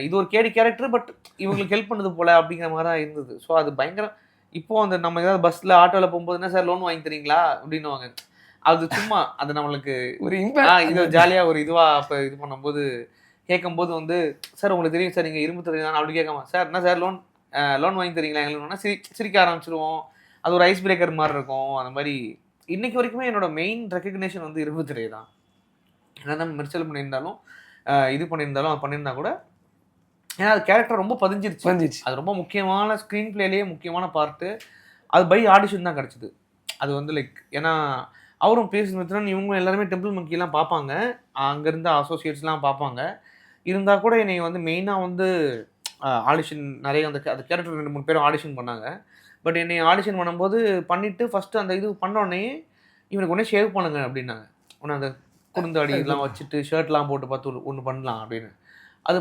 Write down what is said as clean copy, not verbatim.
இது ஒரு கேடி character but இவங்களுக்கு ஹெல்ப் பண்ணுது போல அப்படிங்கிற மாதிரி தான் இருந்தது. ஸோ அது பயங்கரம். இப்போ அந்த நம்ம ஏதாவது பஸ்ல ஆட்டோல போகும்போது என்ன சார் லோன் வாங்கி தரீங்களா அப்படின்னுவாங்க. அது சும்மா அது நம்மளுக்கு ஒரு இது ஜாலியா ஒரு இதுவா அப்ப இது பண்ணும்போது கேட்கும்போது வந்து சார் உங்களுக்கு தெரியும் சார் நீங்க இரும்பு துறை தான் அப்படி கேட்காம சார் என்ன சார் லோன் வாங்கி தரீங்களா எங்களுக்கு சிரிக்க ஆரம்பிச்சிருவோம். அது ஒரு ஐஸ் பிரேக்கர் மாதிரி இருக்கும். அந்த மாதிரி இன்னைக்கு வரைக்குமே என்னோட மெயின் ரெகக்னேஷன் வந்து இரும்பு திரை தான். என்னதான் மெர்சல் பண்ணியிருந்தாலும் இது பண்ணியிருந்தாலும் அது பண்ணியிருந்தா கூட ஏன்னா அது கேரக்டர் ரொம்ப பதிஞ்சிருச்சு. அது ரொம்ப முக்கியமான ஸ்க்ரீன் பிளேலேயே முக்கியமான பார்ட்டு. அது பை ஆடிஷன் தான் கிடச்சிது. அது வந்து லைக் ஏன்னா அவரும் பி.எஸ். மித்ரன் இவங்களும் எல்லாருமே டெம்பிள் மங்கிலாம் பார்ப்பாங்க. அங்கேருந்து அசோசியேட்ஸ்லாம் பார்ப்பாங்க. இருந்தால் கூட என்னை வந்து மெயினாக வந்து ஆடிஷன் நிறைய அந்த கேரக்டர் 2, 3 பேரும் ஆடிஷன் பண்ணாங்க. பட் என்னை ஆடிஷன் பண்ணும்போது பண்ணிவிட்டு ஃபஸ்ட்டு அந்த இது பண்ணோடனே இவனுக்கு உடனே ஷேவ் பண்ணுங்க அப்படின்னாங்க. உடனே அந்த குறுந்தாடி இதெல்லாம் வச்சுட்டு ஷர்ட்லாம் போட்டு பார்த்து ஒன்று பண்ணலாம் அப்படின்னு. அது